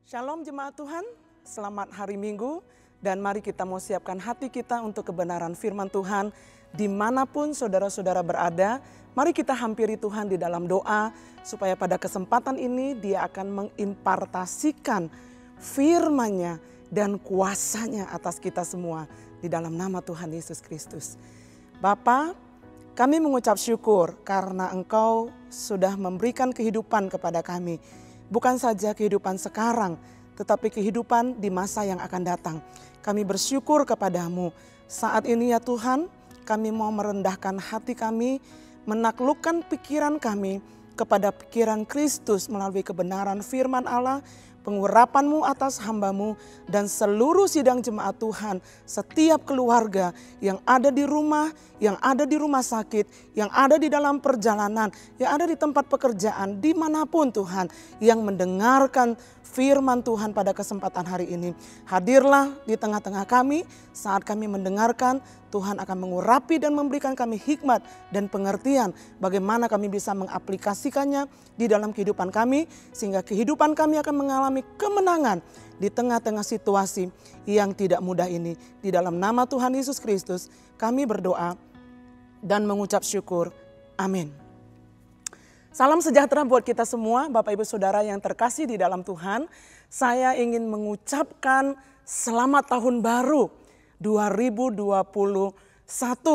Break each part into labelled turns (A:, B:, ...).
A: Shalom jemaat Tuhan, selamat hari Minggu dan mari kita mau siapkan hati kita untuk kebenaran firman Tuhan. Dimanapun saudara-saudara berada, mari kita hampiri Tuhan di dalam doa supaya pada kesempatan ini Dia akan mengimpartasikan firman-Nya dan kuasanya atas kita semua di dalam nama Tuhan Yesus Kristus. Bapa, kami mengucap syukur karena Engkau sudah memberikan kehidupan kepada kami. Bukan saja kehidupan sekarang, tetapi kehidupan di masa yang akan datang. Kami bersyukur kepadamu. Saat ini ya Tuhan, kami mau merendahkan hati kami, menaklukkan pikiran kami kepada pikiran Kristus melalui kebenaran firman Allah, pengurapan-Mu atas hamba-Mu, dan seluruh sidang jemaat Tuhan, setiap keluarga yang ada di rumah, yang ada di rumah sakit, yang ada di dalam perjalanan, yang ada di tempat pekerjaan, dimanapun Tuhan, yang mendengarkan firman Tuhan pada kesempatan hari ini. Hadirlah di tengah-tengah kami saat kami mendengarkan. Tuhan akan mengurapi dan memberikan kami hikmat dan pengertian bagaimana kami bisa mengaplikasikannya di dalam kehidupan kami, sehingga kehidupan kami akan mengalami kemenangan di tengah-tengah situasi yang tidak mudah ini. Di dalam nama Tuhan Yesus Kristus kami berdoa dan mengucap syukur. Amin. Salam sejahtera buat kita semua, Bapak Ibu Saudara yang terkasih di dalam Tuhan. Saya ingin mengucapkan selamat tahun baru 2021,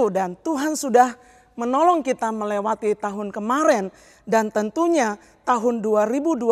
A: dan Tuhan sudah menolong kita melewati tahun kemarin, dan tentunya tahun 2021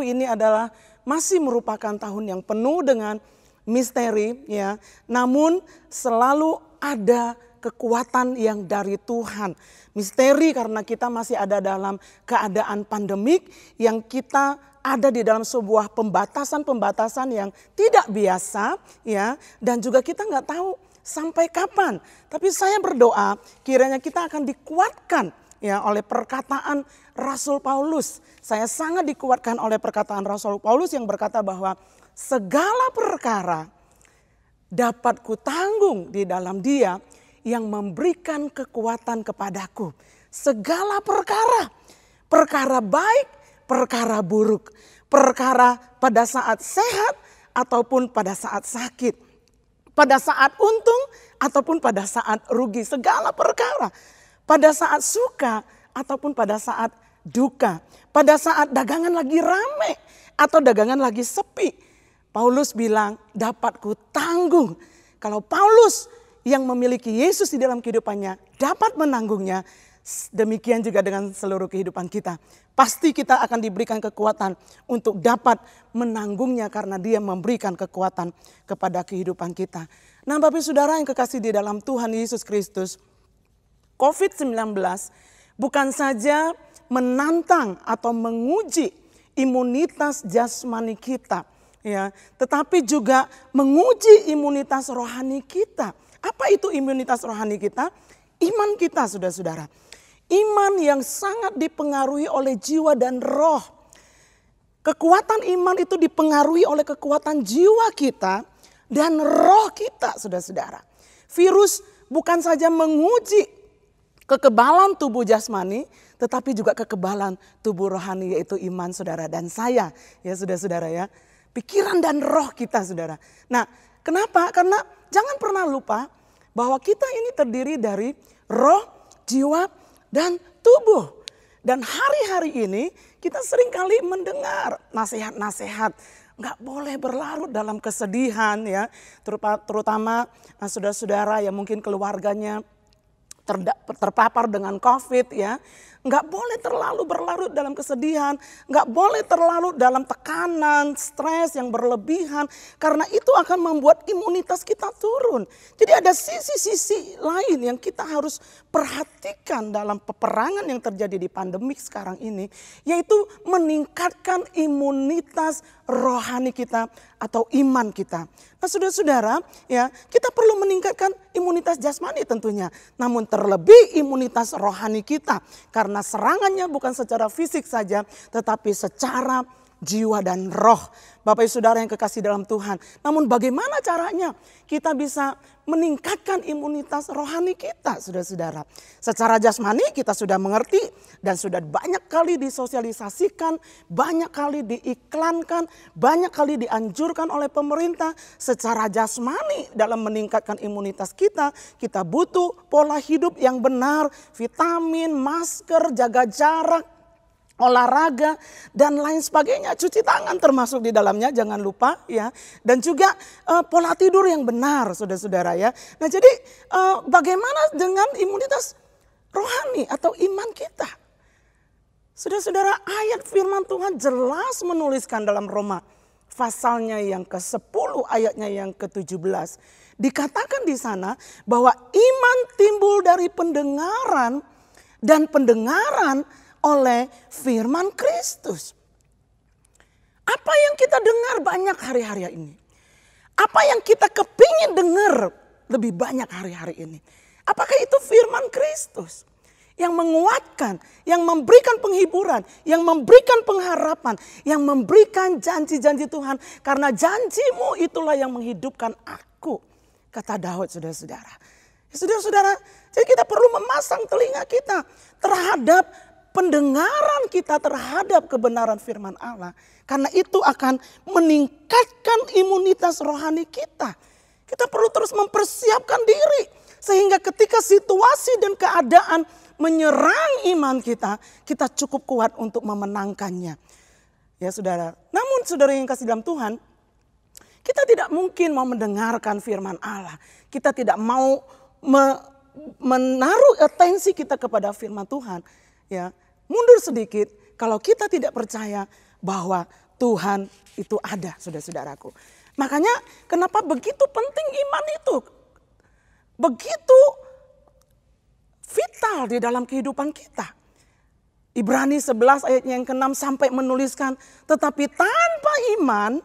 A: ini adalah masih merupakan tahun yang penuh dengan misteri ya. Namun selalu ada kekuatan yang dari Tuhan. Misteri karena kita masih ada dalam keadaan pandemik yang kita ada di dalam sebuah pembatasan-pembatasan yang tidak biasa ya, dan juga kita nggak tahu sampai kapan. Tapi saya berdoa kiranya kita akan dikuatkan ya oleh perkataan Rasul Paulus. Saya sangat dikuatkan oleh perkataan Rasul Paulus yang berkata bahwa segala perkara dapat kutanggung di dalam Dia yang memberikan kekuatan kepadaku. Segala perkara, perkara baik, perkara buruk, perkara pada saat sehat ataupun pada saat sakit, pada saat untung ataupun pada saat rugi, segala perkara, pada saat suka ataupun pada saat duka, pada saat dagangan lagi rame atau dagangan lagi sepi. Paulus bilang dapat kutanggung. Kalau Paulus yang memiliki Yesus di dalam kehidupannya dapat menanggungnya, demikian juga dengan seluruh kehidupan kita. Pasti kita akan diberikan kekuatan untuk dapat menanggungnya karena Dia memberikan kekuatan kepada kehidupan kita. Nah, Bapak Saudara yang kekasih di dalam Tuhan Yesus Kristus, COVID-19 bukan saja menantang atau menguji imunitas jasmani kita, ya, tetapi juga menguji imunitas rohani kita. Apa itu imunitas rohani kita? Iman kita, saudara-saudara. Iman yang sangat dipengaruhi oleh jiwa dan roh. Kekuatan iman itu dipengaruhi oleh kekuatan jiwa kita dan roh kita, saudara-saudara. Virus bukan saja menguji kekebalan tubuh jasmani, tetapi juga kekebalan tubuh rohani, yaitu iman saudara dan saya. Ya saudara-saudara ya, pikiran dan roh kita, saudara. Nah, kenapa? Karena jangan pernah lupa bahwa kita ini terdiri dari roh, jiwa, dan tubuh. Dan hari-hari ini kita seringkali mendengar nasihat-nasihat. Nggak boleh berlarut dalam kesedihan ya. Terutama saudara-saudara yang mungkin keluarganya terpapar dengan COVID ya. Nggak boleh terlalu berlarut dalam kesedihan, nggak boleh terlalu dalam tekanan, stres yang berlebihan. Karena itu akan membuat imunitas kita turun. Jadi ada sisi-sisi lain yang kita harus perhatikan dalam peperangan yang terjadi di pandemik sekarang ini. Yaitu meningkatkan imunitas rohani kita atau iman kita. Nah saudara-saudara ya, kita perlu meningkatkan imunitas jasmani tentunya. Namun terlebih imunitas rohani kita. Karena serangannya bukan secara fisik saja, tetapi secara jiwa, dan roh. Bapak Ibu Saudara yang kekasih dalam Tuhan. Namun bagaimana caranya kita bisa meningkatkan imunitas rohani kita, saudara-saudara. Secara jasmani kita sudah mengerti dan sudah banyak kali disosialisasikan, banyak kali diiklankan, banyak kali dianjurkan oleh pemerintah. Secara jasmani dalam meningkatkan imunitas kita butuh pola hidup yang benar, vitamin, masker, jaga jarak, olahraga dan lain sebagainya, cuci tangan termasuk di dalamnya, jangan lupa ya. Dan juga pola tidur yang benar, saudara-saudara ya. Nah, jadi bagaimana dengan imunitas rohani atau iman kita? Saudara-saudara, ayat firman Tuhan jelas menuliskan dalam Roma pasalnya yang ke-10 ayatnya yang ke-17. Dikatakan di sana bahwa iman timbul dari pendengaran dan pendengaran oleh firman Kristus. Apa yang kita dengar banyak hari-hari ini? Apa yang kita kepingin dengar lebih banyak hari-hari ini? Apakah itu firman Kristus yang menguatkan, yang memberikan penghiburan, yang memberikan pengharapan, yang memberikan janji-janji Tuhan? Karena janjimu itulah yang menghidupkan aku, kata Daud, saudara-saudara. Saudara-saudara, jadi kita perlu memasang telinga kita terhadap pendengaran kita terhadap kebenaran firman Allah. Karena itu akan meningkatkan imunitas rohani kita. Kita perlu terus mempersiapkan diri. Sehingga ketika situasi dan keadaan menyerang iman kita, kita cukup kuat untuk memenangkannya. Ya saudara, namun saudara yang kasih dalam Tuhan, kita tidak mungkin mau mendengarkan firman Allah. Kita tidak mau menaruh atensi kita kepada firman Tuhan. Ya, mundur sedikit kalau kita tidak percaya bahwa Tuhan itu ada, saudara-saudaraku. Makanya kenapa begitu penting iman itu? Begitu vital di dalam kehidupan kita. Ibrani 11 ayatnya yang ke-6 sampai menuliskan, tetapi tanpa iman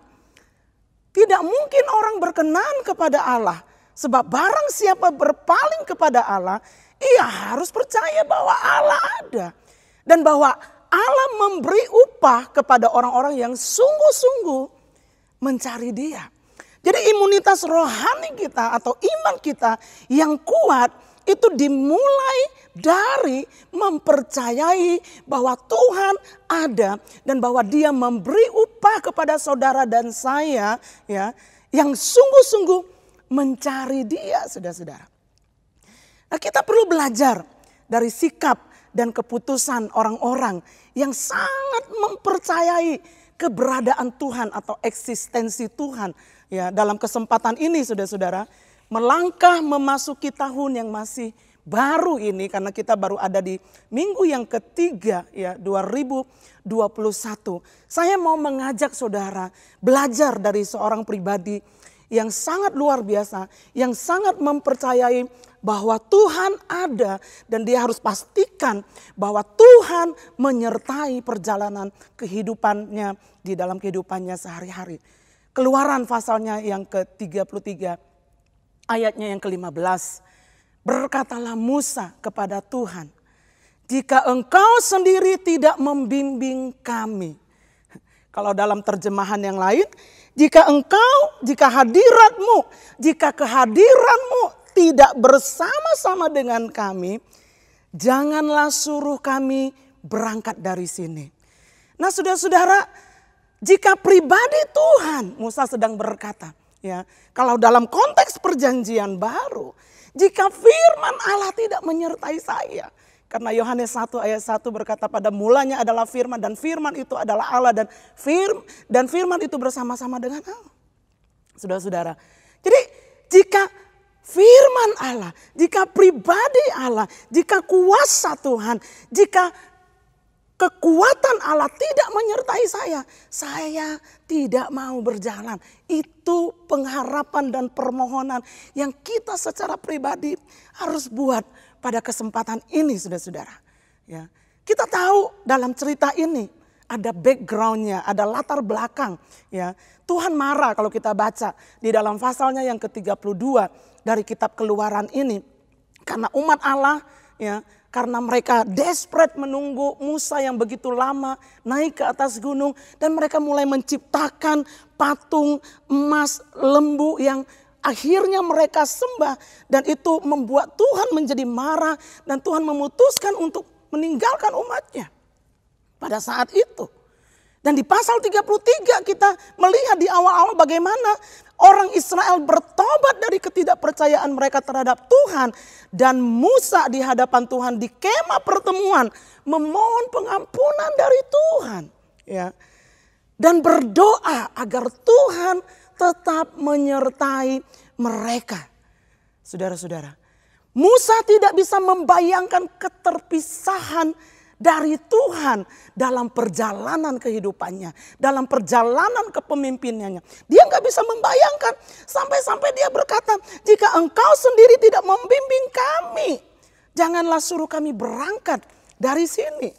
A: tidak mungkin orang berkenan kepada Allah. Sebab barang siapa berpaling kepada Allah, ia harus percaya bahwa Allah ada. Dan bahwa Allah memberi upah kepada orang-orang yang sungguh-sungguh mencari Dia. Jadi imunitas rohani kita atau iman kita yang kuat itu dimulai dari mempercayai bahwa Tuhan ada dan bahwa Dia memberi upah kepada saudara dan saya ya, yang sungguh-sungguh mencari Dia, saudara-saudara. Nah, kita perlu belajar dari sikap dan keputusan orang-orang yang sangat mempercayai keberadaan Tuhan atau eksistensi Tuhan. Ya, dalam kesempatan ini saudara-saudara, melangkah memasuki tahun yang masih baru ini, karena kita baru ada di minggu yang ketiga ya 2021. Saya mau mengajak saudara belajar dari seorang pribadi yang sangat luar biasa, yang sangat mempercayai bahwa Tuhan ada dan dia harus pastikan bahwa Tuhan menyertai perjalanan kehidupannya di dalam kehidupannya sehari-hari. Keluaran pasalnya yang ke-33 ayatnya yang ke-15. Berkatalah Musa kepada Tuhan, jika engkau sendiri tidak membimbing kami. Kalau dalam terjemahan yang lain, jika kehadiranmu tidak bersama-sama dengan kami, janganlah suruh kami berangkat dari sini. Nah, saudara-saudara, jika pribadi Tuhan, Musa sedang berkata, ya, kalau dalam konteks perjanjian baru, jika firman Allah tidak menyertai saya, karena Yohanes 1 ayat 1 berkata pada mulanya adalah firman dan firman itu adalah Allah dan firman itu bersama-sama dengan Allah. Saudara-saudara, jadi jika firman Allah, jika pribadi Allah, jika kuasa Tuhan, jika kekuatan Allah tidak menyertai saya tidak mau berjalan. Itu pengharapan dan permohonan yang kita secara pribadi harus buat pada kesempatan ini, saudara-saudara. Ya, kita tahu dalam cerita ini ada backgroundnya, ada latar belakang. Ya, Tuhan marah kalau kita baca di dalam pasalnya yang ke-32 dari kitab Keluaran ini, karena umat Allah ya karena mereka desperate menunggu Musa yang begitu lama naik ke atas gunung. Dan mereka mulai menciptakan patung emas lembu yang akhirnya mereka sembah. Dan itu membuat Tuhan menjadi marah dan Tuhan memutuskan untuk meninggalkan umatnya pada saat itu. Dan di pasal 33 kita melihat di awal-awal bagaimana orang Israel bertobat dari ketidakpercayaan mereka terhadap Tuhan. Dan Musa di hadapan Tuhan di kemah pertemuan memohon pengampunan dari Tuhan. Ya. Dan berdoa agar Tuhan tetap menyertai mereka. Saudara-saudara, Musa tidak bisa membayangkan keterpisahan dari Tuhan dalam perjalanan kehidupannya, dalam perjalanan kepemimpinannya. Dia nggak bisa membayangkan sampai-sampai dia berkata, jika engkau sendiri tidak membimbing kami, janganlah suruh kami berangkat dari sini.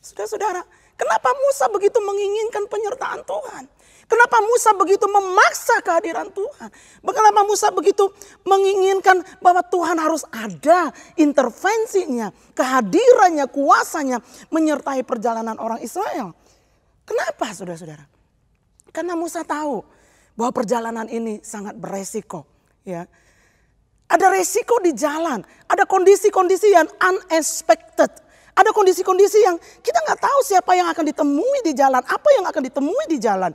A: Saudara-saudara, kenapa Musa begitu menginginkan penyertaan Tuhan? Kenapa Musa begitu memaksa kehadiran Tuhan? Kenapa Musa begitu menginginkan bahwa Tuhan harus ada intervensinya, kehadirannya, kuasanya menyertai perjalanan orang Israel? Kenapa saudara-saudara? Karena Musa tahu bahwa perjalanan ini sangat beresiko. Ya. Ada resiko di jalan, ada kondisi-kondisi yang unexpected. Ada kondisi-kondisi yang kita nggak tahu siapa yang akan ditemui di jalan, apa yang akan ditemui di jalan.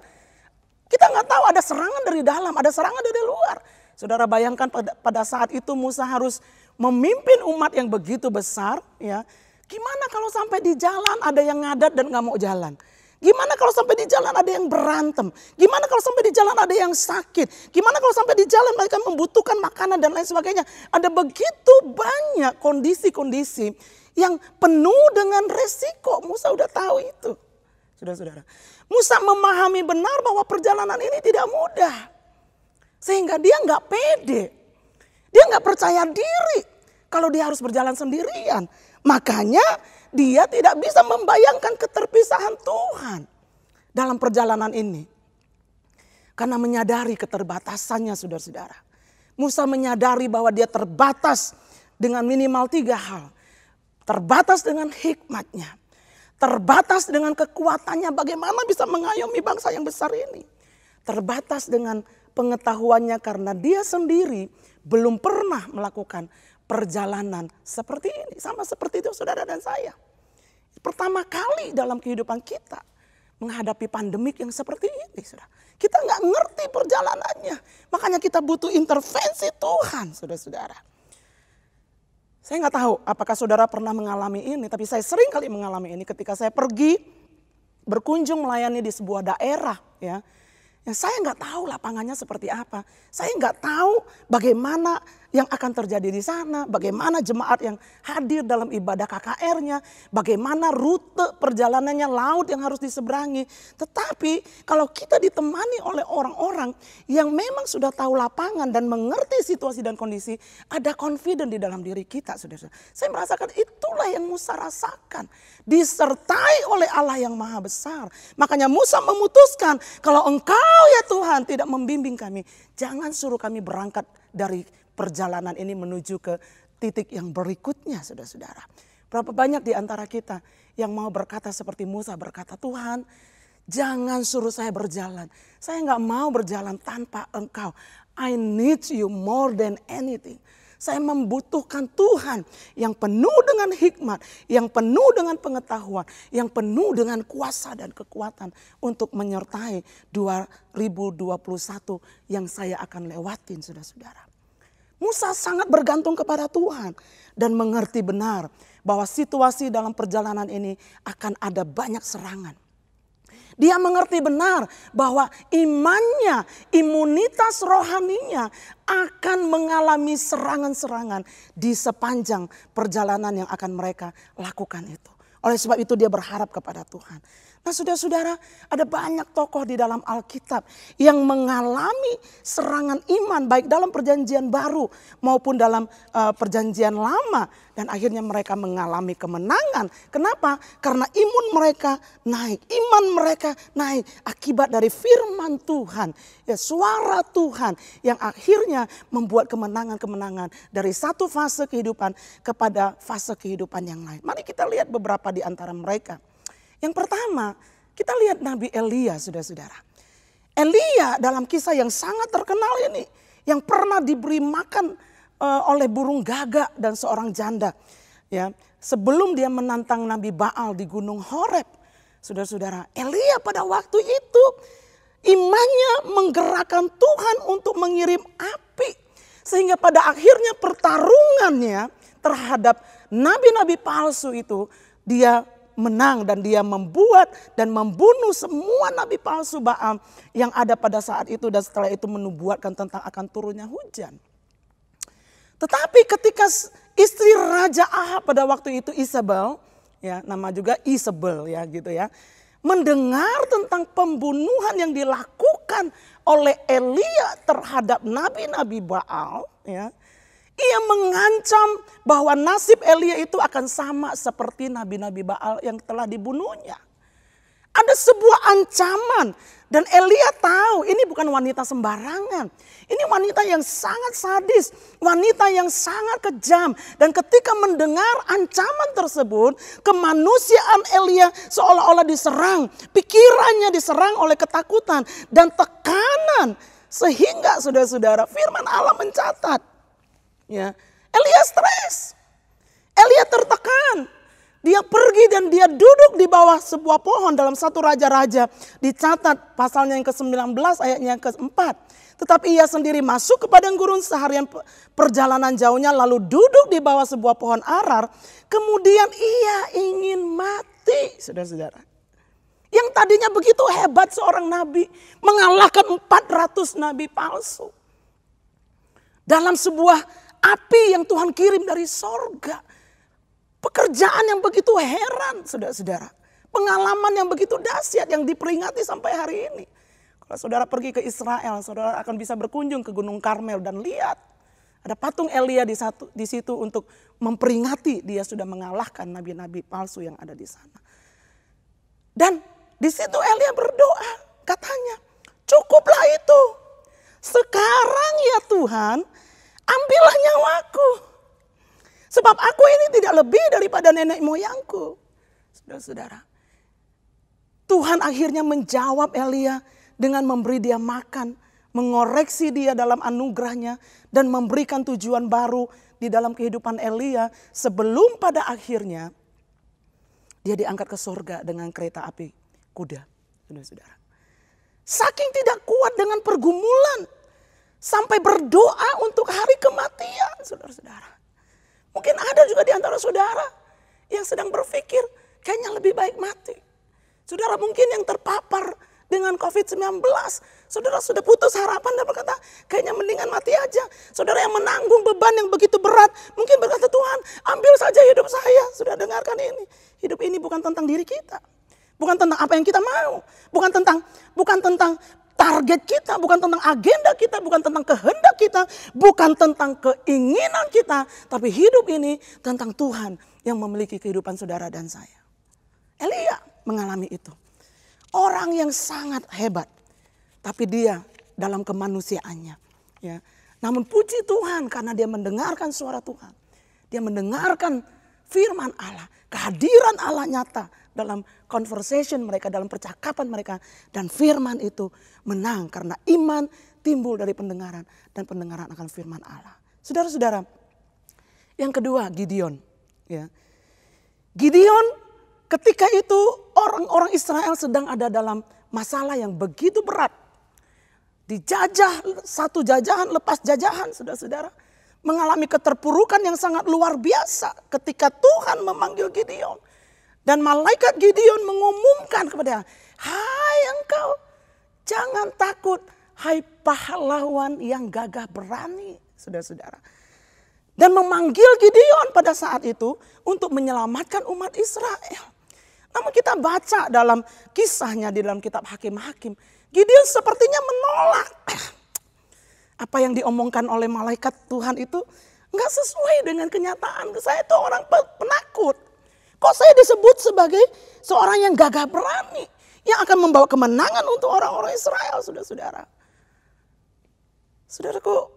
A: Kita nggak tahu, ada serangan dari dalam, ada serangan dari luar. Saudara bayangkan pada saat itu Musa harus memimpin umat yang begitu besar. Ya. Gimana kalau sampai di jalan ada yang ngadat dan nggak mau jalan? Gimana kalau sampai di jalan ada yang berantem? Gimana kalau sampai di jalan ada yang sakit? Gimana kalau sampai di jalan mereka membutuhkan makanan dan lain sebagainya? Ada begitu banyak kondisi-kondisi yang penuh dengan resiko. Musa udah tahu itu. Saudara-saudara, Musa memahami benar bahwa perjalanan ini tidak mudah. Sehingga dia nggak pede. Dia nggak percaya diri kalau dia harus berjalan sendirian. Makanya dia tidak bisa membayangkan keterpisahan Tuhan dalam perjalanan ini. Karena menyadari keterbatasannya saudara-saudara. Musa menyadari bahwa dia terbatas dengan minimal 3 hal. Terbatas dengan hikmatnya. Terbatas dengan kekuatannya bagaimana bisa mengayomi bangsa yang besar ini. Terbatas dengan pengetahuannya karena dia sendiri belum pernah melakukan perjalanan seperti ini. Sama seperti itu saudara dan saya. Pertama kali dalam kehidupan kita menghadapi pandemik yang seperti ini. Saudara. Kita nggak ngerti perjalanannya. Makanya kita butuh intervensi Tuhan saudara-saudara. Saya nggak tahu apakah saudara pernah mengalami ini, tapi saya sering kali mengalami ini ketika saya pergi berkunjung melayani di sebuah daerah, ya. Yang saya nggak tahu lapangannya seperti apa, saya nggak tahu bagaimana yang akan terjadi di sana, bagaimana jemaat yang hadir dalam ibadah KKR-nya, bagaimana rute perjalanannya, laut yang harus diseberangi. Tetapi kalau kita ditemani oleh orang-orang yang memang sudah tahu lapangan dan mengerti situasi dan kondisi, ada confident di dalam diri kita, saudara-saudara. Saya merasakan itulah yang Musa rasakan, disertai oleh Allah yang maha besar. Makanya Musa memutuskan, kalau engkau ya Tuhan tidak membimbing kami, jangan suruh kami berangkat dari perjalanan ini menuju ke titik yang berikutnya, saudara-saudara. Berapa banyak di antara kita yang mau berkata seperti Musa berkata, Tuhan jangan suruh saya berjalan. Saya nggak mau berjalan tanpa engkau. I need you more than anything. Saya membutuhkan Tuhan yang penuh dengan hikmat, yang penuh dengan pengetahuan, yang penuh dengan kuasa dan kekuatan untuk menyertai 2021 yang saya akan lewatin, saudara-saudara. Musa sangat bergantung kepada Tuhan dan mengerti benar bahwa situasi dalam perjalanan ini akan ada banyak serangan. Dia mengerti benar bahwa imannya, imunitas rohaninya akan mengalami serangan-serangan di sepanjang perjalanan yang akan mereka lakukan itu. Oleh sebab itu dia berharap kepada Tuhan. Nah saudara-saudara, ada banyak tokoh di dalam Alkitab yang mengalami serangan iman baik dalam perjanjian baru maupun dalam perjanjian lama. Dan akhirnya mereka mengalami kemenangan. Kenapa? Karena imun mereka naik, iman mereka naik akibat dari firman Tuhan. Ya, suara Tuhan yang akhirnya membuat kemenangan-kemenangan dari satu fase kehidupan kepada fase kehidupan yang lain. Mari kita lihat beberapa di antara mereka. Yang pertama, kita lihat Nabi Elia, saudara-saudara. Elia dalam kisah yang sangat terkenal ini, yang pernah diberi makan oleh burung gagak dan seorang janda. Ya, sebelum dia menantang Nabi Baal di Gunung Horeb. Saudara-saudara, Elia pada waktu itu imannya menggerakkan Tuhan untuk mengirim api. Sehingga pada akhirnya pertarungannya terhadap nabi-nabi palsu itu, dia menang dan dia membuat dan membunuh semua nabi palsu Baal yang ada pada saat itu, dan setelah itu menubuatkan tentang akan turunnya hujan. Tetapi ketika istri Raja Ahab pada waktu itu, Isabel, ya nama juga Isabel ya gitu ya, mendengar tentang pembunuhan yang dilakukan oleh Elia terhadap nabi-nabi Baal, ya, ia mengancam bahwa nasib Elia itu akan sama seperti nabi-nabi Baal yang telah dibunuhnya. Ada sebuah ancaman dan Elia tahu ini bukan wanita sembarangan. Ini wanita yang sangat sadis, wanita yang sangat kejam. Dan ketika mendengar ancaman tersebut, kemanusiaan Elia seolah-olah diserang. Pikirannya diserang oleh ketakutan dan tekanan. Sehingga saudara-saudara, firman Allah mencatat. Ya, Elia stres, Elia tertekan. Dia pergi dan dia duduk di bawah sebuah pohon dalam satu Raja-Raja. Dicatat pasalnya yang ke-19 ayatnya yang ke-4. Tetapi ia sendiri masuk ke padang gurun seharian perjalanan jauhnya, lalu duduk di bawah sebuah pohon arar. Kemudian ia ingin mati, saudara-saudara. Yang tadinya begitu hebat seorang nabi, mengalahkan 400 nabi palsu. Dalam sebuah api yang Tuhan kirim dari sorga. Pekerjaan yang begitu heran, saudara-saudara. Pengalaman yang begitu dahsyat yang diperingati sampai hari ini. Kalau saudara pergi ke Israel, saudara akan bisa berkunjung ke Gunung Karmel dan lihat. Ada patung Elia di situ untuk memperingati dia sudah mengalahkan nabi-nabi palsu yang ada di sana. Dan di situ Elia berdoa, katanya, cukuplah itu. Sekarang ya Tuhan, ambillah nyawaku. Sebab aku ini tidak lebih daripada nenek moyangku. Saudara-saudara. Tuhan akhirnya menjawab Elia dengan memberi dia makan. Mengoreksi dia dalam anugerahnya. Dan memberikan tujuan baru di dalam kehidupan Elia. Sebelum pada akhirnya dia diangkat ke surga dengan kereta api kuda. Saudara-saudara. Saking tidak kuat dengan pergumulan. Sampai berdoa untuk hari kematian, saudara-saudara. Mungkin ada juga di antara saudara yang sedang berpikir kayaknya lebih baik mati. Saudara mungkin yang terpapar dengan COVID-19. Saudara sudah putus harapan dan berkata kayaknya mendingan mati aja. Saudara yang menanggung beban yang begitu berat. Mungkin berkata Tuhan ambil saja hidup saya. Sudah dengarkan ini. Hidup ini bukan tentang diri kita. Bukan tentang apa yang kita mau. Bukan tentang target kita, bukan tentang agenda kita, bukan tentang kehendak kita, bukan tentang keinginan kita. Tapi hidup ini tentang Tuhan yang memiliki kehidupan saudara dan saya. Elia mengalami itu. Orang yang sangat hebat. Tapi dia dalam kemanusiaannya. Ya. Namun puji Tuhan karena dia mendengarkan suara Tuhan. Dia mendengarkan firman Allah. Kehadiran Allah nyata dalam conversation mereka, dalam percakapan mereka. Dan firman itu menang karena iman timbul dari pendengaran. Dan pendengaran akan firman Allah. Saudara-saudara, yang kedua Gideon. Ya. Gideon ketika itu orang-orang Israel sedang ada dalam masalah yang begitu berat. Dijajah satu jajahan lepas jajahan, saudara-saudara. Mengalami keterpurukan yang sangat luar biasa ketika Tuhan memanggil Gideon. Dan malaikat Gideon mengumumkan kepada dia, hai engkau jangan takut, hai pahlawan yang gagah berani, saudara-saudara. Dan memanggil Gideon pada saat itu untuk menyelamatkan umat Israel. Namun kita baca dalam kisahnya di dalam kitab Hakim-Hakim, Gideon sepertinya menolak. Apa yang diomongkan oleh malaikat Tuhan itu nggak sesuai dengan kenyataan. Saya itu orang penakut. Kok saya disebut sebagai seorang yang gagah berani, yang akan membawa kemenangan untuk orang-orang Israel, saudara-saudara. Saudaraku,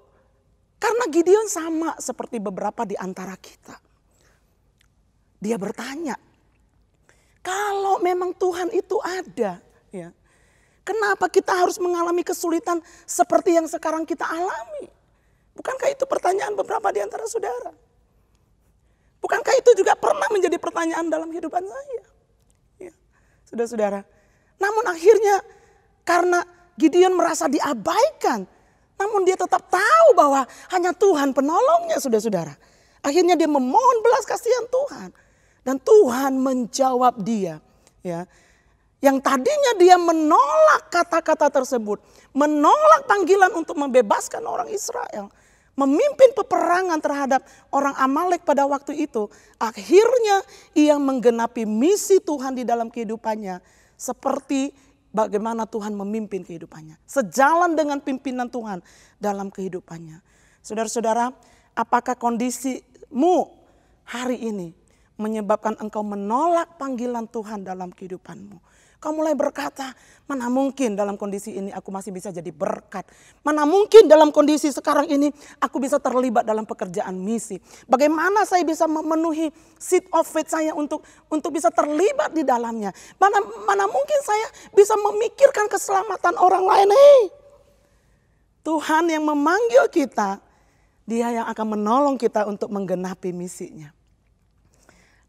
A: karena Gideon sama seperti beberapa di antara kita. Dia bertanya, kalau memang Tuhan itu ada, ya, kenapa kita harus mengalami kesulitan seperti yang sekarang kita alami? Bukankah itu pertanyaan beberapa di antara saudara? Bukankah itu juga pernah menjadi pertanyaan dalam kehidupan saya? Ya, saudara-saudara. Namun akhirnya karena Gideon merasa diabaikan, namun dia tetap tahu bahwa hanya Tuhan penolongnya, saudara-saudara. Akhirnya dia memohon belas kasihan Tuhan. Dan Tuhan menjawab dia. Ya, yang tadinya dia menolak kata-kata tersebut. Menolak panggilan untuk membebaskan orang Israel. Memimpin peperangan terhadap orang Amalek pada waktu itu. Akhirnya ia menggenapi misi Tuhan di dalam kehidupannya. Seperti bagaimana Tuhan memimpin kehidupannya. Sejalan dengan pimpinan Tuhan dalam kehidupannya. Saudara-saudara, apakah kondisimu hari ini menyebabkan engkau menolak panggilan Tuhan dalam kehidupanmu? Kau mulai berkata, mana mungkin dalam kondisi ini aku masih bisa jadi berkat. Mana mungkin dalam kondisi sekarang ini aku bisa terlibat dalam pekerjaan misi. Bagaimana saya bisa memenuhi seat of faith saya untuk bisa terlibat di dalamnya. Mana mungkin saya bisa memikirkan keselamatan orang lain. Tuhan yang memanggil kita, Dia yang akan menolong kita untuk menggenapi misinya.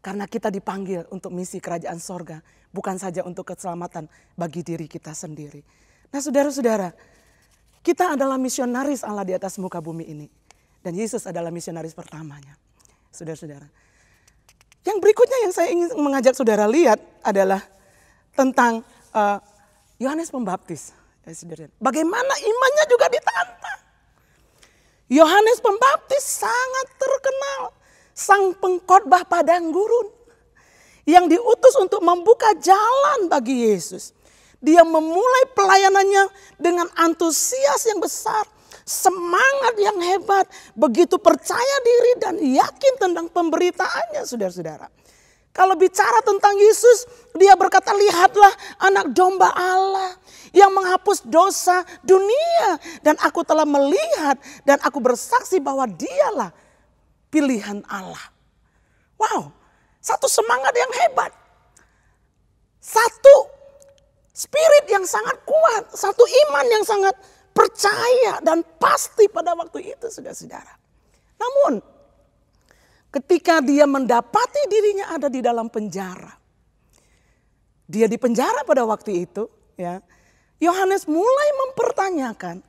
A: Karena kita dipanggil untuk misi kerajaan sorga. Bukan saja untuk keselamatan bagi diri kita sendiri. Nah saudara-saudara, kita adalah misionaris Allah di atas muka bumi ini. Dan Yesus adalah misionaris pertamanya. Saudara-saudara. Yang berikutnya yang saya ingin mengajak saudara lihat adalah tentang Yohanes Pembaptis. Bagaimana imannya juga ditantang. Yohanes Pembaptis sangat terkenal. Sang pengkhotbah padang gurun yang diutus untuk membuka jalan bagi Yesus. Dia memulai pelayanannya dengan antusias yang besar, semangat yang hebat, begitu percaya diri dan yakin tentang pemberitaannya, saudara-saudara. Kalau bicara tentang Yesus, dia berkata, lihatlah anak domba Allah yang menghapus dosa dunia. Dan aku telah melihat dan aku bersaksi bahwa dialah pilihan Allah. Wow, satu semangat yang hebat. Satu spirit yang sangat kuat. Satu iman yang sangat percaya dan pasti pada waktu itu, saudara-saudara. Namun ketika dia mendapati dirinya ada di dalam penjara. Dia di penjara pada waktu itu, ya. Yohanes mulai mempertanyakan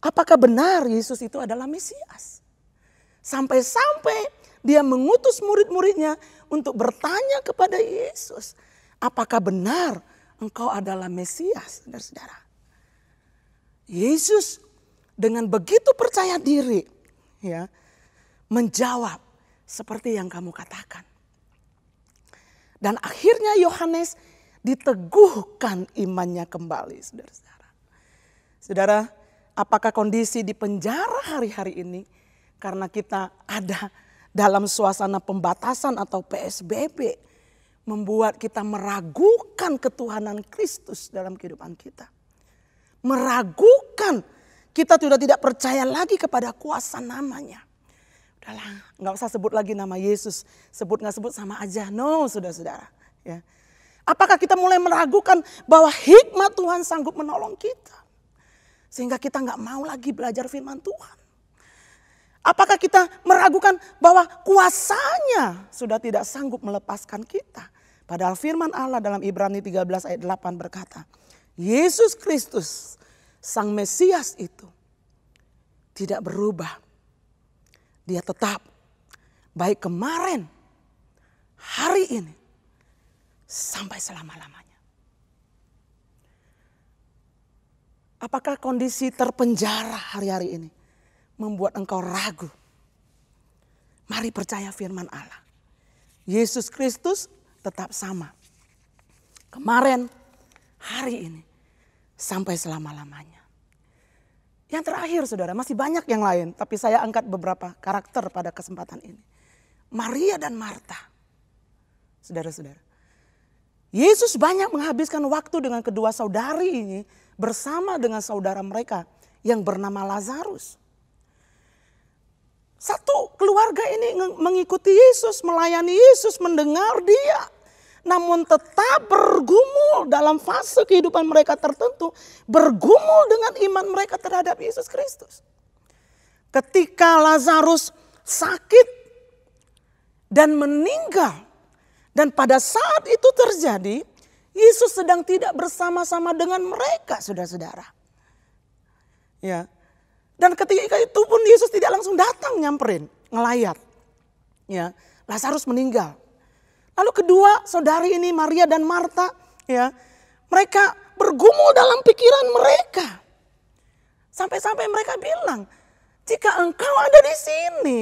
A: apakah benar Yesus itu adalah Mesias. Sampai-sampai dia mengutus murid-muridnya untuk bertanya kepada Yesus, apakah benar engkau adalah Mesias, saudara-saudara? Yesus dengan begitu percaya diri, ya, menjawab seperti yang kamu katakan. Dan akhirnya Yohanes diteguhkan imannya kembali, saudara-saudara. Saudara, apakah kondisi di penjara hari-hari ini karena kita ada dalam suasana pembatasan atau PSBB membuat kita meragukan ketuhanan Kristus dalam kehidupan kita? Meragukan, kita sudah tidak percaya lagi kepada kuasa namanya. Udahlah, nggak usah sebut lagi nama Yesus, sebut nggak sebut sama aja. No, saudara-saudara. Ya. Apakah kita mulai meragukan bahwa hikmat Tuhan sanggup menolong kita, sehingga kita nggak mau lagi belajar firman Tuhan? Apakah kita meragukan bahwa kuasanya sudah tidak sanggup melepaskan kita? Padahal firman Allah dalam Ibrani 13 ayat 8 berkata, Yesus Kristus, Sang Mesias itu tidak berubah. Dia tetap baik kemarin, hari ini, sampai selama-lamanya. Apakah kondisi terpenjara hari-hari ini membuat engkau ragu? Mari percaya firman Allah. Yesus Kristus tetap sama. kemarin, hari ini, sampai selama-lamanya. Yang terakhir saudara, masih banyak yang lain, tapi saya angkat beberapa karakter pada kesempatan ini. Maria dan Marta. Saudara-saudara, Yesus banyak menghabiskan waktu dengan kedua saudari ini bersama dengan saudara mereka yang bernama Lazarus. Satu keluarga ini mengikuti Yesus, melayani Yesus, mendengar dia. Namun tetap bergumul dalam fase kehidupan mereka tertentu. Bergumul dengan iman mereka terhadap Yesus Kristus. Ketika Lazarus sakit dan meninggal. Dan pada saat itu terjadi, Yesus sedang tidak bersama-sama dengan mereka, saudara-saudara. Ya. Dan ketika itu pun Yesus tidak langsung datang nyamperin, ngelayat. Ya, Lazarus meninggal. Lalu kedua saudari ini Maria dan Marta, ya, mereka bergumul dalam pikiran mereka. Sampai-sampai mereka bilang, jika engkau ada di sini,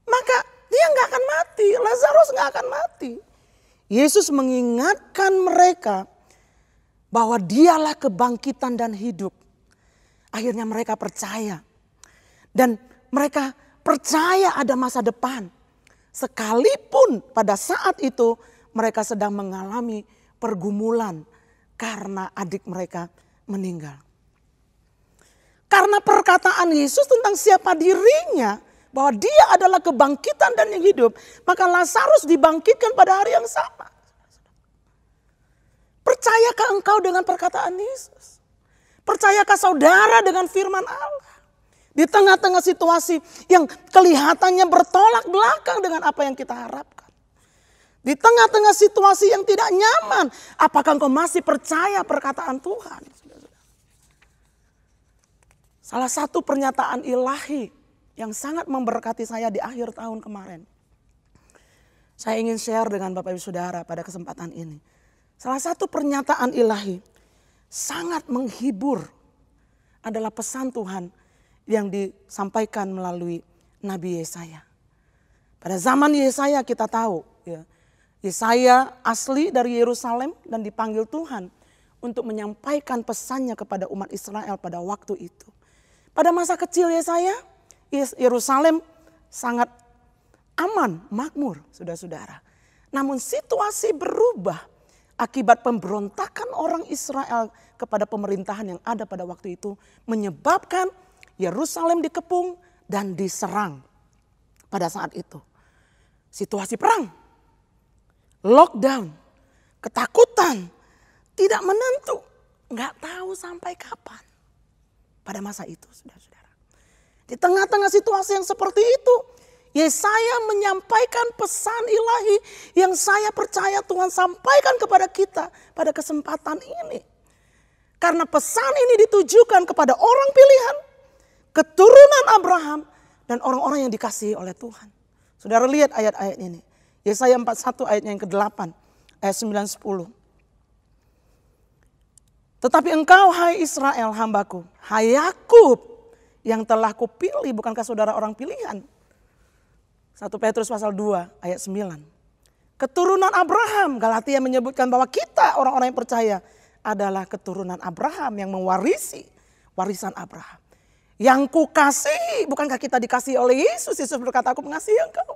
A: maka dia nggak akan mati, Lazarus nggak akan mati. Yesus mengingatkan mereka bahwa dialah kebangkitan dan hidup. Akhirnya mereka percaya. Dan mereka percaya ada masa depan. Sekalipun pada saat itu mereka sedang mengalami pergumulan karena adik mereka meninggal. Karena perkataan Yesus tentang siapa dirinya, bahwa dia adalah kebangkitan dan yang hidup, maka Lazarus dibangkitkan pada hari yang sama. Percayakah engkau dengan perkataan Yesus? Percayakah saudara dengan firman Allah? Di tengah-tengah situasi yang kelihatannya bertolak belakang dengan apa yang kita harapkan. Di tengah-tengah situasi yang tidak nyaman, apakah engkau masih percaya perkataan Tuhan? Salah satu pernyataan ilahi yang sangat memberkati saya di akhir tahun kemarin. Saya ingin share dengan Bapak Ibu Saudara pada kesempatan ini. Salah satu pernyataan ilahi sangat menghibur adalah pesan Tuhan yang disampaikan melalui Nabi Yesaya. Pada zaman Yesaya kita tahu, ya, Yesaya asli dari Yerusalem dan dipanggil Tuhan untuk menyampaikan pesannya kepada umat Israel pada waktu itu. Pada masa kecil Yesaya, Yerusalem sangat aman, makmur, saudara-saudara. Namun situasi berubah akibat pemberontakan orang Israel kepada pemerintahan yang ada pada waktu itu, menyebabkan Yerusalem dikepung dan diserang pada saat itu. Situasi perang, lockdown, ketakutan, tidak menentu, nggak tahu sampai kapan pada masa itu, saudara-saudara. Di tengah-tengah situasi yang seperti itu, Yesaya menyampaikan pesan ilahi yang saya percaya Tuhan sampaikan kepada kita pada kesempatan ini. Karena pesan ini ditujukan kepada orang pilihan, keturunan Abraham, dan orang-orang yang dikasihi oleh Tuhan. Saudara lihat ayat-ayat ini. Yesaya 41 ayatnya yang ke-8, ayat 9-10. Tetapi engkau hai Israel hambaku, hai Yakub yang telah kupilih, bukankah saudara orang pilihan? 1 Petrus pasal 2 ayat 9. Keturunan Abraham, Galatia menyebutkan bahwa kita orang-orang yang percaya adalah keturunan Abraham yang mewarisi warisan Abraham. Yang kukasihi, bukankah kita dikasihi oleh Yesus? Yesus berkata, aku mengasihi engkau.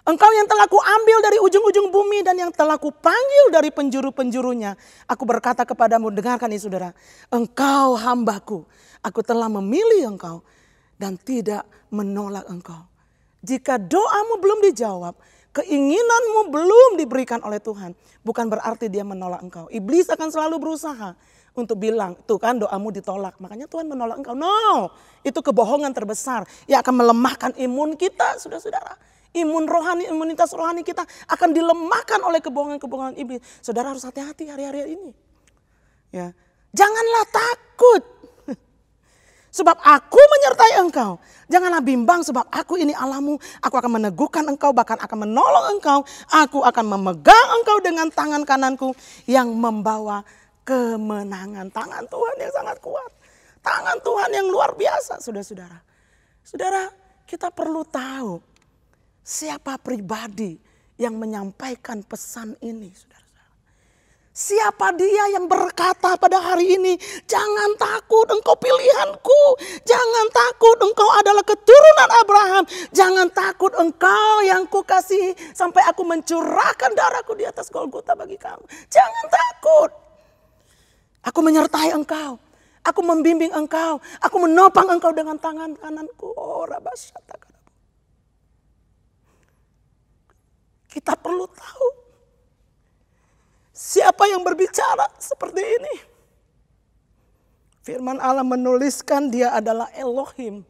A: Engkau yang telah kuambil dari ujung-ujung bumi dan yang telah kupanggil dari penjuru-penjurunya. Aku berkata kepadamu, dengarkan ini saudara. Engkau hambaku, aku telah memilih engkau dan tidak menolak engkau. Jika doamu belum dijawab, keinginanmu belum diberikan oleh Tuhan, bukan berarti dia menolak engkau. Iblis akan selalu berusaha untuk bilang, tuh kan doamu ditolak, makanya Tuhan menolak engkau. No, itu kebohongan terbesar yang akan melemahkan imun kita, saudara-saudara. Imun rohani, imunitas rohani kita akan dilemahkan oleh kebohongan-kebohongan iblis. Saudara harus hati-hati hari-hari ini. Ya, janganlah takut. Sebab aku menyertai engkau. Janganlah bimbang sebab aku ini Allahmu. Aku akan meneguhkan engkau, bahkan akan menolong engkau. Aku akan memegang engkau dengan tangan kananku yang membawa kemenangan. Tangan Tuhan yang sangat kuat. Tangan Tuhan yang luar biasa, saudara-saudara. Saudara, kita perlu tahu siapa pribadi yang menyampaikan pesan ini, saudara-saudara. Siapa dia yang berkata pada hari ini, jangan takut engkau pilihanku. Jangan takut engkau adalah keturunan Abraham. Jangan takut engkau yang kukasihi sampai aku mencurahkan darahku di atas Golgota bagi kamu. Jangan takut. Aku menyertai engkau. Aku membimbing engkau. Aku menopang engkau dengan tangan kananku. Oh, Rabasyata. Kita perlu tahu siapa yang berbicara seperti ini. Firman Allah menuliskan dia adalah Elohim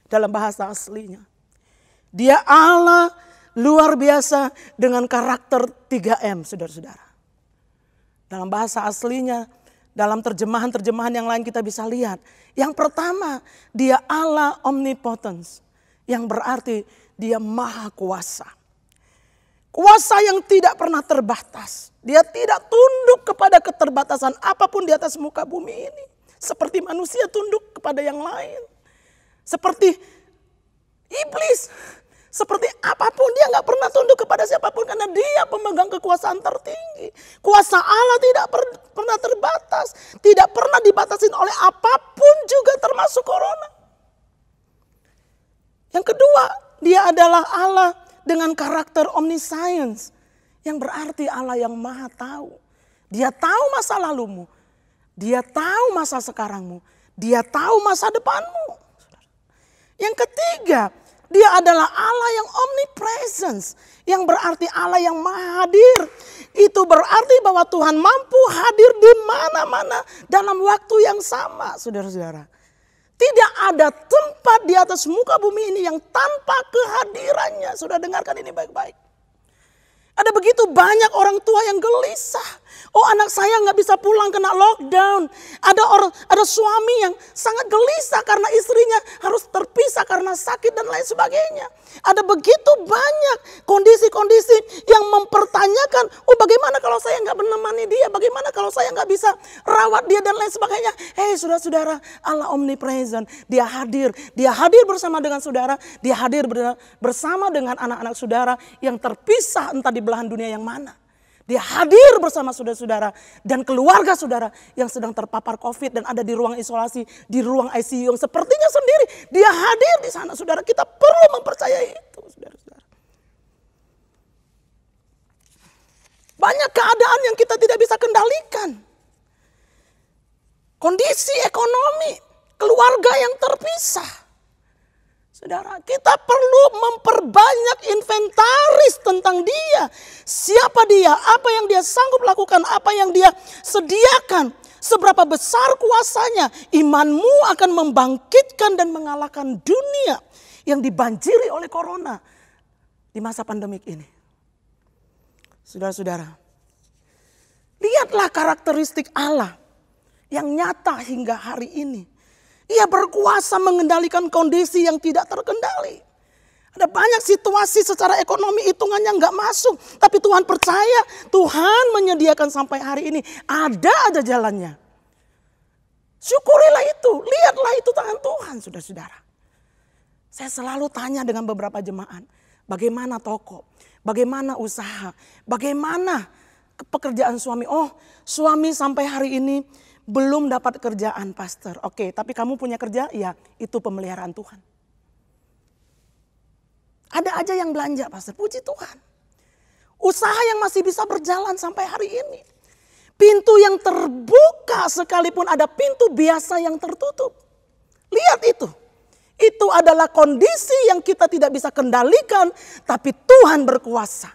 A: dalam bahasa aslinya. Dia Allah luar biasa dengan karakter 3M, saudara-saudara. Dalam bahasa aslinya, dalam terjemahan-terjemahan yang lain kita bisa lihat. Yang pertama, dia Allah omnipotence, yang berarti dia maha kuasa. Kuasa yang tidak pernah terbatas. Dia tidak tunduk kepada keterbatasan apapun di atas muka bumi ini. Seperti manusia tunduk kepada yang lain. Seperti iblis. Seperti apapun dia gak pernah tunduk kepada siapapun. Karena dia pemegang kekuasaan tertinggi. Kuasa Allah tidak pernah terbatas. Tidak pernah dibatasin oleh apapun juga termasuk corona. Yang kedua, dia adalah Allah dengan karakter omniscience. Yang berarti Allah yang maha tahu. Dia tahu masa lalumu. Dia tahu masa sekarangmu. Dia tahu masa depanmu. Yang ketiga, dia adalah Allah yang omnipresence. Yang berarti Allah yang maha hadir. Itu berarti bahwa Tuhan mampu hadir di mana-mana dalam waktu yang sama, saudara-saudara. Tidak ada tempat di atas muka bumi ini yang tanpa kehadirannya. Sudah dengarkan ini baik-baik. Ada begitu banyak orang tua yang gelisah. Oh, anak saya nggak bisa pulang kena lockdown. Ada suami yang sangat gelisah karena istrinya harus terpisah karena sakit dan lain sebagainya. Ada begitu banyak kondisi-kondisi yang mempertanyakan, oh bagaimana kalau saya nggak menemani dia, bagaimana kalau saya nggak bisa rawat dia dan lain sebagainya. Hei saudara-saudara, Allah omnipresent, dia hadir bersama dengan saudara, dia hadir bersama dengan anak-anak saudara yang terpisah entah di belahan dunia yang mana. Dia hadir bersama saudara-saudara dan keluarga saudara yang sedang terpapar COVID dan ada di ruang isolasi, di ruang ICU yang sepertinya sendiri. Dia hadir di sana, saudara. Kita perlu mempercayai itu, saudara-saudara. Banyak keadaan yang kita tidak bisa kendalikan. Kondisi ekonomi, keluarga yang terpisah. Saudara, kita perlu memperbanyak inventaris tentang dia. Siapa dia, apa yang dia sanggup lakukan, apa yang dia sediakan. Seberapa besar kuasanya, imanmu akan membangkitkan dan mengalahkan dunia yang dibanjiri oleh corona di masa pandemik ini. Saudara-saudara, lihatlah karakteristik Allah yang nyata hingga hari ini. Ia berkuasa mengendalikan kondisi yang tidak terkendali. Ada banyak situasi secara ekonomi hitungannya nggak masuk. Tapi Tuhan percaya, Tuhan menyediakan sampai hari ini. Ada aja jalannya. Syukurilah itu, lihatlah itu tangan Tuhan, saudara-saudara. Saya selalu tanya dengan beberapa jemaat, bagaimana toko, bagaimana usaha, bagaimana pekerjaan suami. Oh, suami sampai hari ini belum dapat kerjaan, pastor. Oke, tapi kamu punya kerja? Ya, itu pemeliharaan Tuhan. Ada aja yang belanja, pastor. Puji Tuhan. Usaha yang masih bisa berjalan sampai hari ini. Pintu yang terbuka sekalipun ada pintu biasa yang tertutup. Lihat itu. Itu adalah kondisi yang kita tidak bisa kendalikan, tapi Tuhan berkuasa.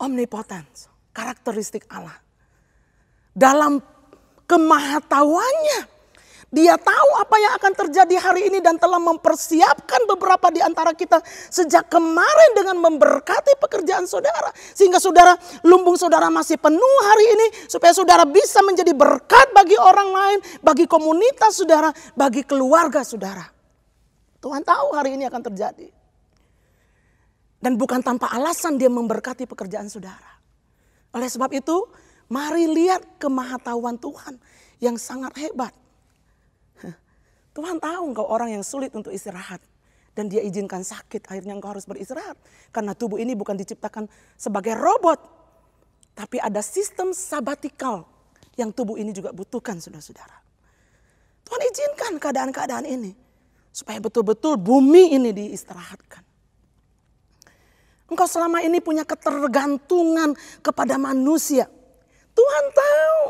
A: Omnipotence, karakteristik Allah. Dalam kemahatauannya, dia tahu apa yang akan terjadi hari ini dan telah mempersiapkan beberapa di antara kita sejak kemarin dengan memberkati pekerjaan saudara. Sehingga saudara, lumbung saudara masih penuh hari ini supaya saudara bisa menjadi berkat bagi orang lain, bagi komunitas saudara, bagi keluarga saudara. Tuhan tahu hari ini akan terjadi. Dan bukan tanpa alasan dia memberkati pekerjaan saudara. Oleh sebab itu, mari lihat kemahatauan Tuhan yang sangat hebat. Tuhan tahu engkau orang yang sulit untuk istirahat. Dan dia izinkan sakit, akhirnya engkau harus beristirahat. Karena tubuh ini bukan diciptakan sebagai robot. Tapi ada sistem sabatikal yang tubuh ini juga butuhkan, saudara-saudara. Tuhan izinkan keadaan-keadaan ini supaya betul-betul bumi ini diistirahatkan. Engkau selama ini punya ketergantungan kepada manusia. Tuhan tahu.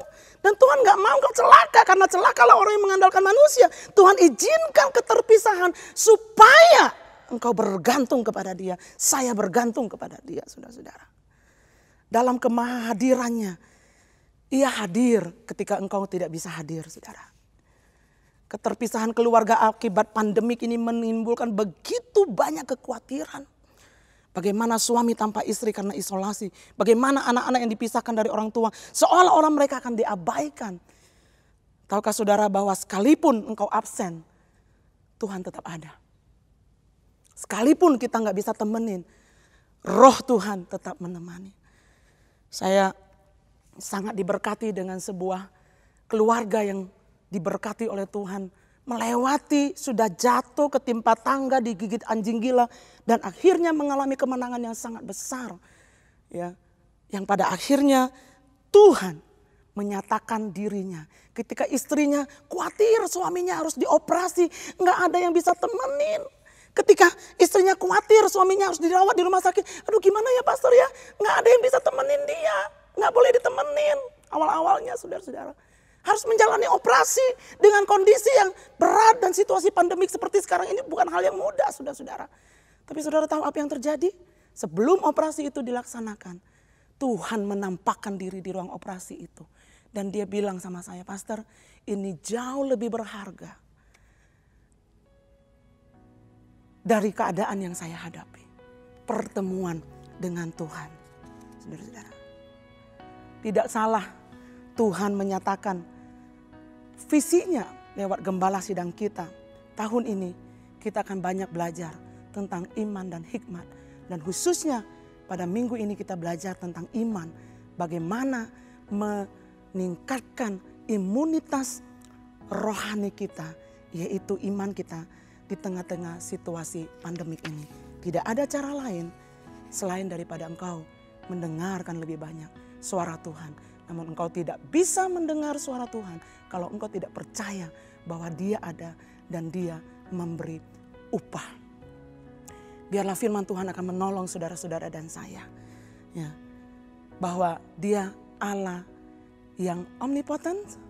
A: Dan Tuhan gak mau engkau celaka. Karena celakalah orang yang mengandalkan manusia. Tuhan izinkan keterpisahan supaya engkau bergantung kepada Dia. Saya bergantung kepada Dia, saudara-saudara. Dalam kemahadirannya, Ia hadir ketika engkau tidak bisa hadir, saudara. Keterpisahan keluarga akibat pandemik ini menimbulkan begitu banyak kekhawatiran. Bagaimana suami tanpa istri karena isolasi. Bagaimana anak-anak yang dipisahkan dari orang tua. Seolah-olah mereka akan diabaikan. Tahukah saudara bahwa sekalipun engkau absen, Tuhan tetap ada. Sekalipun kita gak bisa temenin, Roh Tuhan tetap menemani. Saya sangat diberkati dengan sebuah keluarga yang diberkati oleh Tuhan. Melewati, sudah jatuh ketimpa tangga, digigit anjing gila. Dan akhirnya mengalami kemenangan yang sangat besar. Ya, yang pada akhirnya Tuhan menyatakan dirinya. Ketika istrinya khawatir suaminya harus dioperasi. Nggak ada yang bisa temenin. Ketika istrinya khawatir suaminya harus dirawat di rumah sakit. Aduh gimana ya pastor ya, nggak ada yang bisa temenin dia. Nggak boleh ditemenin awal-awalnya, saudara-saudara. Harus menjalani operasi dengan kondisi yang berat dan situasi pandemik seperti sekarang ini bukan hal yang mudah, saudara-saudara. Tapi saudara tahu apa yang terjadi? Sebelum operasi itu dilaksanakan, Tuhan menampakkan diri di ruang operasi itu. Dan Dia bilang sama saya, pastor, ini jauh lebih berharga dari keadaan yang saya hadapi. Pertemuan dengan Tuhan. Saudara-saudara. Tidak salah Tuhan menyatakan visinya lewat gembala sidang kita. Tahun ini kita akan banyak belajar tentang iman dan hikmat. Dan khususnya pada minggu ini kita belajar tentang iman. Bagaimana meningkatkan imunitas rohani kita. Yaitu iman kita di tengah-tengah situasi pandemik ini. Tidak ada cara lain selain daripada engkau mendengarkan lebih banyak suara Tuhan. Namun engkau tidak bisa mendengar suara Tuhan kalau engkau tidak percaya bahwa Dia ada dan Dia memberi upah. Biarlah firman Tuhan akan menolong saudara-saudara dan saya. Ya, bahwa Dia Allah yang omnipotent,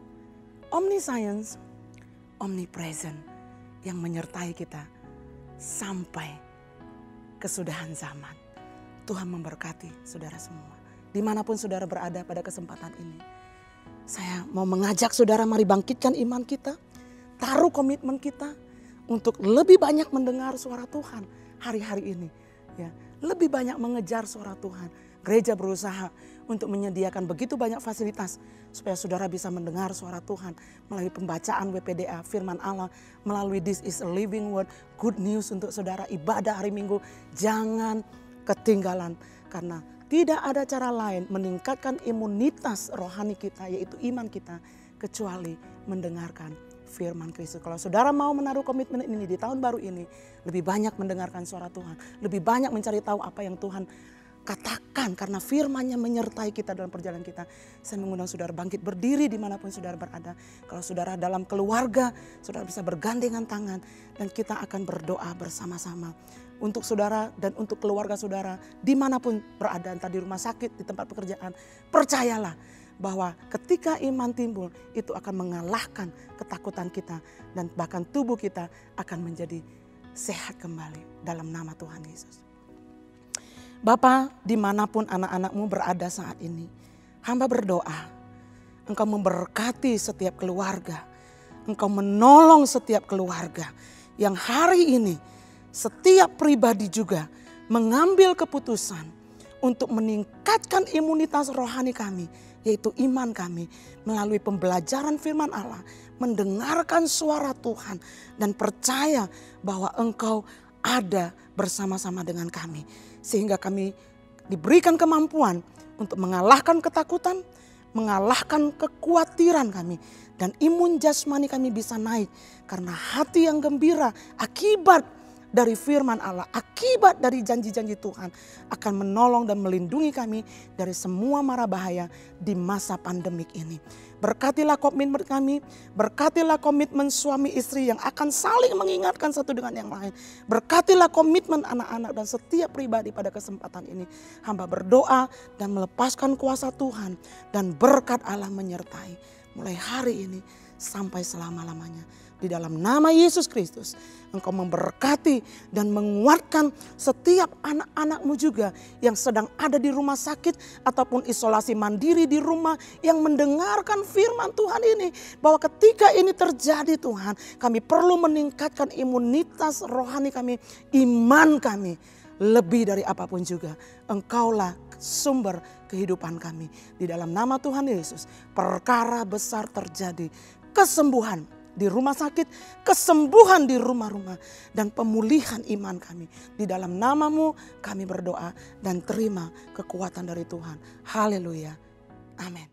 A: omniscience, omnipresent. Yang menyertai kita sampai kesudahan zaman. Tuhan memberkati saudara semua. Dimanapun saudara berada pada kesempatan ini. Saya mau mengajak saudara mari bangkitkan iman kita. Taruh komitmen kita untuk lebih banyak mendengar suara Tuhan hari-hari ini. Ya, lebih banyak mengejar suara Tuhan. Gereja berusaha untuk menyediakan begitu banyak fasilitas supaya saudara bisa mendengar suara Tuhan melalui pembacaan WPDA, firman Allah, melalui This is a Living Word, good news untuk saudara ibadah hari Minggu. Jangan ketinggalan karena tidak ada cara lain meningkatkan imunitas rohani kita yaitu iman kita kecuali mendengarkan firman Kristus. Kalau saudara mau menaruh komitmen ini di tahun baru ini, lebih banyak mendengarkan suara Tuhan, lebih banyak mencari tahu apa yang Tuhan katakan karena firman-Nya menyertai kita dalam perjalanan kita. Saya mengundang saudara bangkit berdiri dimanapun saudara berada. Kalau saudara dalam keluarga, saudara bisa bergandengan tangan dan kita akan berdoa bersama-sama. Untuk saudara dan untuk keluarga saudara dimanapun berada, entah di rumah sakit, di tempat pekerjaan. Percayalah bahwa ketika iman timbul itu akan mengalahkan ketakutan kita. Dan bahkan tubuh kita akan menjadi sehat kembali dalam nama Tuhan Yesus. Bapa, dimanapun anak-anakmu berada saat ini, hamba berdoa, Engkau memberkati setiap keluarga, Engkau menolong setiap keluarga yang hari ini setiap pribadi juga mengambil keputusan untuk meningkatkan imunitas rohani kami, yaitu iman kami melalui pembelajaran firman Allah, mendengarkan suara Tuhan dan percaya bahwa Engkau ada bersama-sama dengan kami. Sehingga kami diberikan kemampuan untuk mengalahkan ketakutan, mengalahkan kekhawatiran kami. Dan imun jasmani kami bisa naik karena hati yang gembira akibat dari firman Allah, akibat dari janji-janji Tuhan akan menolong dan melindungi kami dari semua mara bahaya di masa pandemik ini. Berkatilah komitmen kami, berkatilah komitmen suami istri yang akan saling mengingatkan satu dengan yang lain. Berkatilah komitmen anak-anak dan setiap pribadi pada kesempatan ini. Hamba berdoa dan melepaskan kuasa Tuhan dan berkat Allah menyertai mulai hari ini sampai selama-lamanya. Di dalam nama Yesus Kristus, Engkau memberkati dan menguatkan setiap anak-anak-Mu juga yang sedang ada di rumah sakit ataupun isolasi mandiri di rumah yang mendengarkan firman Tuhan ini. Bahwa ketika ini terjadi Tuhan, kami perlu meningkatkan imunitas rohani kami, iman kami. Lebih dari apapun juga, Engkaulah sumber kehidupan kami. Di dalam nama Tuhan Yesus, perkara besar terjadi, kesembuhan di rumah sakit, kesembuhan di rumah-rumah, dan pemulihan iman kami. Di dalam nama-Mu kami berdoa dan terima kekuatan dari Tuhan. Haleluya. Amin.